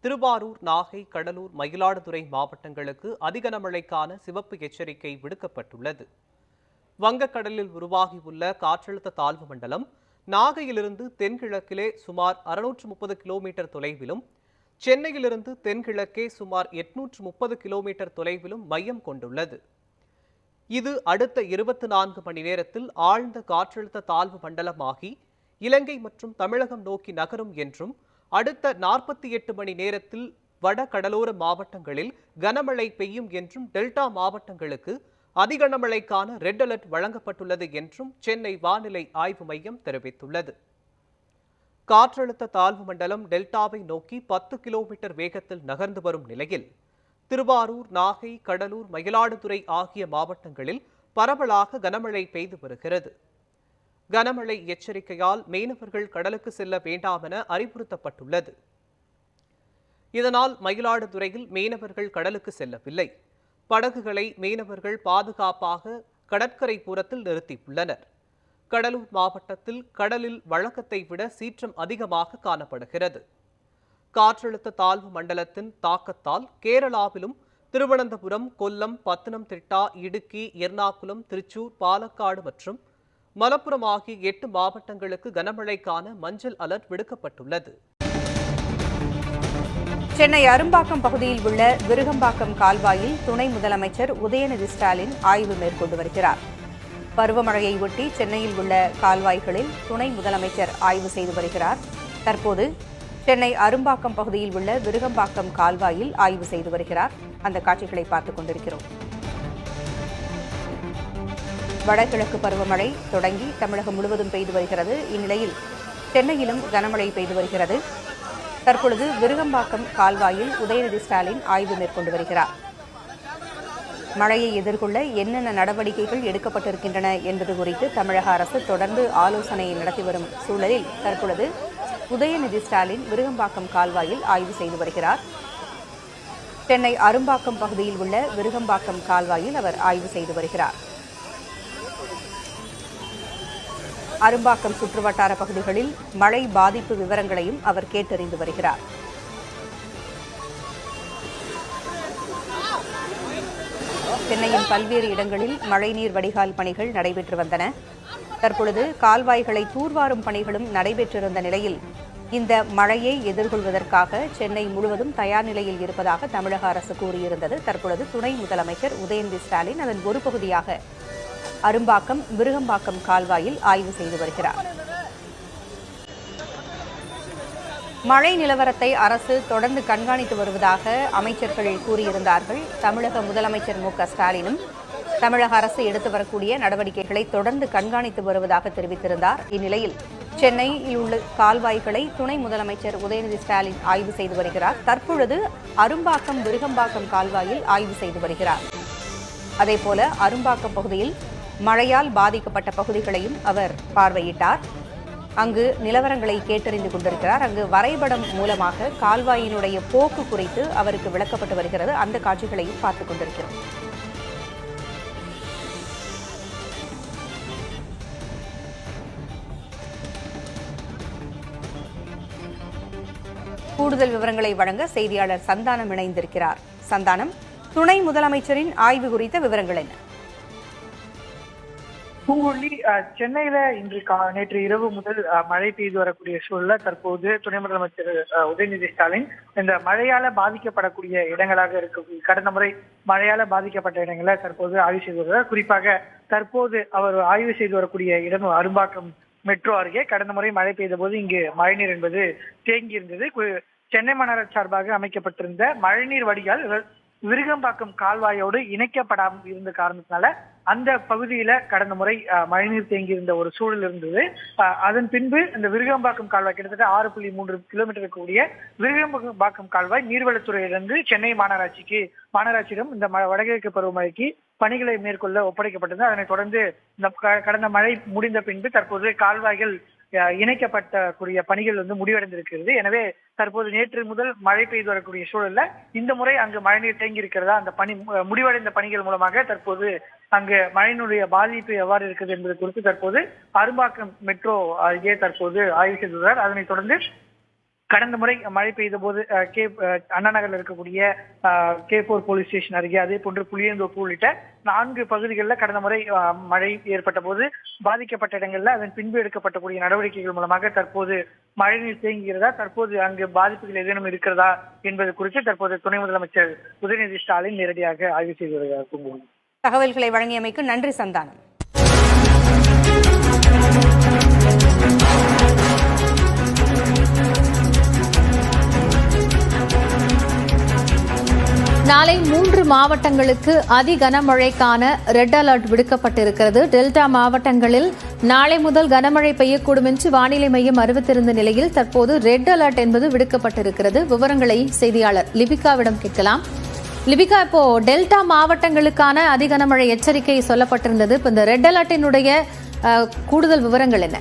திருவாரூர், நாகை, கடலூர், மயிலாடுதுறை மாவட்டங்களுக்கு அதிக கனமழைக்கான சிவப்பு எச்சரிக்கை விடுக்கப்பட்டுள்ளது. வங்கக்கடலில் உருவாகியுள்ள காற்றழுத்த தாழ்வு மண்டலம் நாகையிலிருந்து தென்கிழக்கிலே சுமார் 630 கிலோமீட்டர் தொலைவிலும், சென்னையிலிருந்து தென்கிழக்கே சுமார் 830 கிலோமீட்டர் தொலைவிலும் மையம் கொண்டுள்ளது. இது அடுத்த 24 மணி நேரத்தில் ஆழ்ந்த காற்றழுத்த தாழ்வு மண்டலமாகி இலங்கை மற்றும் தமிழகம் நோக்கி நகரும் என்றும், அடுத்த 48 மணி நேரத்தில் வட கடலோர மாவட்டங்களில் கனமழை பெய்யும் என்றும், டெல்டா மாவட்டங்களுக்கு அதிக கனமழைக்கான ரெட் அலர்ட் வழங்கப்பட்டுள்ளது என்றும் சென்னை வானிலை ஆய்வு மையம் தெரிவித்துள்ளது. காற்றழுத்த தாழ்வு மண்டலம் டெல்டாவை நோக்கி 10 கிலோமீட்டர் வேகத்தில் நகர்ந்து வரும் நிலையில் திருவாரூர், நாகை, கடலூர், மயிலாடுதுறை ஆகிய மாவட்டங்களில் பரவலாக கனமழை பெய்து வருகிறது. கனமழை எச்சரிக்கையால் மீனவர்கள் கடலுக்கு செல்ல வேண்டாம் என அறிவுறுத்தப்பட்டுள்ளது. இதனால் மயிலாடுதுறையில் மீனவர்கள் கடலுக்கு செல்லவில்லை. படகுகளை மீனவர்கள் பாதுகாப்பாக கடற்கரை புறத்தில் நிறுத்தியுள்ளனர். கடலூர் மாவட்டத்தில் கடலில் வழக்கத்தை விட சீற்றம் அதிகமாக காணப்படுகிறது. காற்றழுத்த தாழ்வு மண்டலத்தின் தாக்கத்தால் கேரளாவிலும் திருவனந்தபுரம், கொல்லம், பத்தனம்திட்டா, இடுக்கி, எர்ணாகுளம், திருச்சூர், பாலக்காடு மற்றும் மலப்புரம் ஆகிய 8 மாவட்டங்களுக்கு கனமழைக்கான மஞ்சள் அலர்ட் விடுக்கப்பட்டுள்ளது. சென்னை அரும்பாக்கம் பகுதியில் உள்ள விருகம்பாக்கம் கால்வாயில் துணை முதலமைச்சர் உதயநிதி ஸ்டாலின் ஆய்வு மேற்கொண்டு வருகிறார். பருவமழையை ஒட்டி சென்னையில் உள்ள கால்வாய்களில் துணை முதலமைச்சர் ஆய்வு செய்து வருகிறார். தற்போது சென்னை அரும்பாக்கம் பகுதியில் உள்ள விருகம்பாக்கம் கால்வாயில் ஆய்வு செய்து வருகிறார். அந்த காட்சிகளை பார்த்துக் கொண்டிருக்கிறோம். வடகிழக்கு பருவமழை தொடங்கி தமிழகம் முழுவதும் பெய்து வருகிறது. இந்நிலையில் சென்னையிலும் கனமழை பெய்து வருகிறது. தற்பொழுது விருகம்பாக்கம் கால்வாயில் உதயநிதி ஸ்டாலின் ஆய்வு மேற்கொண்டு வருகிறார். மழையை எதிர்கொள்ள என்னென்ன நடவடிக்கைகள் எடுக்கப்பட்டிருக்கின்றன என்பது குறித்து தமிழக அரசு தொடர்ந்து ஆலோசனை நடத்தி வரும் சூழலில் தற்பொழுது உதயநிதி ஸ்டாலின் விருகம்பாக்கம் கால்வாயில் ஆய்வு செய்து வருகிறார். சென்னை அரும்பாக்கம் பகுதியில் உள்ள விருகம்பாக்கம் கால்வாயில் அவர் ஆய்வு செய்து வருகிறார். அரும்பாக்கம் சுற்றுவட்டார பகுதிகளில் மழை பாதிப்பு விவரங்களையும் அவர் கேட்டறிந்து வருகிறார். சென்னையின் பல்வேறு இடங்களில் மழைநீர் வடிகால் பணிகள் நடைபெற்று வந்தன. தற்பொழுது கால்வாய்களை தூர்வாரும் பணிகளும் நடைபெற்றிருந்த நிலையில் இந்த மழையை எதிர்கொள்வதற்காக சென்னை முழுவதும் தயார் நிலையில் இருப்பதாக தமிழக அரசு கூறியிருந்தது. தற்பொழுது துணை முதலமைச்சர் உதயநிதி ஸ்டாலின் அதன் ஒரு பகுதியாக அரும்பாக்கம், விருகம்பாக்கம் கால்வாயில் ஆய்வு செய்து வருகிறார். மழை நிலவரத்தை அரசு தொடர்ந்து கண்காணித்து வருவதாக அமைச்சர்கள் கூறியிருந்தார்கள். தமிழக முதலமைச்சர் மு க ஸ்டாலினும் தமிழக அரசு எடுத்து வரக்கூடிய நடவடிக்கைகளை தொடர்ந்து கண்காணித்து வருவதாக தெரிவித்திருந்தார். இந்நிலையில் சென்னையில் உள்ள கால்வாய்களை துணை முதலமைச்சர் உதயநிதி ஸ்டாலின் ஆய்வு செய்து வருகிறார். தற்பொழுது அரும்பாக்கம், விருகம்பாக்கம் கால்வாயில் ஆய்வு செய்து வருகிறார். அதேபோல அரும்பாக்கம் பகுதியில் மழையால் பாதிக்கப்பட்ட பகுதிகளையும் அவர் பார்வையிட்டார். அங்கு நிலவரங்களை கேட்டறிந்து கொண்டிருக்கிறார். அங்கு வரைபடம் மூலமாக கால்வாயினுடைய போக்கு குறித்து அவருக்கு விளக்கப்பட்டு வருகிறது. அந்த காட்சிகளையும் பார்த்துக் கொண்டிருக்கிறோம். கூடுதல் விவரங்களை வழங்க செய்தியாளர் சந்தானம் இணைந்திருக்கிறார். சந்தானம், துணை முதலமைச்சரின் ஆய்வு குறித்த விவரங்கள் என்ன? பூங்கொல்லி, சென்னையில இன்று நேற்று இரவு முதல் மழை பெய்து வரக்கூடிய சூழல்ல தற்போது துணை முதலமைச்சர் உதயநிதி ஸ்டாலின் இந்த மழையால பாதிக்கப்படக்கூடிய இடங்களாக இருக்க கடந்த முறை மழையால பாதிக்கப்பட்ட இடங்களை தற்போது ஆய்வு செய்து வருகிறார். குறிப்பாக தற்போது அவர் ஆய்வு செய்து வரக்கூடிய இடம் அரும்பாக்கம் மெட்ரோ அருகே. கடந்த முறை மழை பெய்த போது இங்கு மழைநீர் என்பது தேங்கி இருந்தது. சென்னை மாநகராட்சி சார்பாக அமைக்கப்பட்டிருந்த மழைநீர் வடிகால் விருகம்பாக்கம் கால்வாயோடு இணைக்கப்படாமல் இருந்த காரணத்தினால அந்த பகுதியில கடந்த முறை மழைநீர் தேங்கி இருந்த ஒரு சூழல் இருந்தது. அதன் பின்பு இந்த விருகம்பாக்கம் கால்வாய் கிட்டத்தட்ட 6.3 கிலோமீட்டர் கூடிய விருகம்பாக்கம் கால்வாய் நீர்வளத்துறையிலிருந்து சென்னை மாநகராட்சியிடம் இந்த வடகிழக்கு பருவமழைக்கு பணிகளை மேற்கொள்ள ஒப்படைக்கப்பட்டது. அதனைத் தொடர்ந்து இந்த கடந்த மழை முடிந்த பின்பு தற்போது கால்வாய்கள் இணைக்கப்படக்கூடிய பணிகள் முடிவடைந்திருக்கிறது. எனவே தற்போது நேற்று முதல் மழை பெய்து வரக்கூடிய சூழல்ல இந்த முறை அங்கு மழைநீர் தேங்கி இருக்கிறதா, அந்த பணி முடிவடைந்த பணிகள் மூலமாக தற்போது அங்கு மழையினுடைய பாதிப்பு எவ்வாறு இருக்குது என்பது குறித்து தற்போது அரும்பாக்கம் மெட்ரோ அருகே தற்போது ஆய்வு செய்துள்ளார். அதனைத் தொடர்ந்து கடந்த முறை மழை பெய்த போது அண்ணா நகர்ல இருக்கக்கூடிய K4 போலீஸ் ஸ்டேஷன் அருகே, அதே போன்று புளியந்தோப்பு உள்ளிட்ட 4 பகுதிகளில் கடந்த முறை மழை ஏற்பட்ட போது பாதிக்கப்பட்ட இடங்கள்ல அதன் பின்பு எடுக்கப்பட்டக்கூடிய நடவடிக்கைகள் மூலமாக தற்போது மழைநீர் தேங்குகிறதா, தற்போது அங்கு பாதிப்புகள் ஏதேனும் இருக்கிறதா என்பது குறித்து தற்போது துணை முதலமைச்சர் உதயநிதி ஸ்டாலின் நேரடியாக ஆய்வு செய்து வருகிறார். தகவல்களை வழங்கியமைக்கு நன்றி சந்தானம். நாளை 3 மாவட்டங்களுக்கு அதி கனமழைக்கான ரெட் அலர்ட் விடுக்கப்பட்டிருக்கிறது. டெல்டா மாவட்டங்களில் நாளை முதல் கனமழை பெய்யக்கூடும் என்று வானிலை மையம் அறிவித்திருந்த நிலையில் தற்போது ரெட் அலர்ட் என்பது விடுக்கப்பட்டிருக்கிறது. விவரங்களை செய்தியாளர் லிபிகாவிடம் கேட்கலாம். லிபிகா, இப்போ டெல்டா மாவட்டங்களுக்கான அதி கனமழை எச்சரிக்கை சொல்லப்பட்டிருந்தது. இப்போ இந்த ரெட் அலர்ட்டினுடைய கூடுதல் விவரங்கள் என்ன?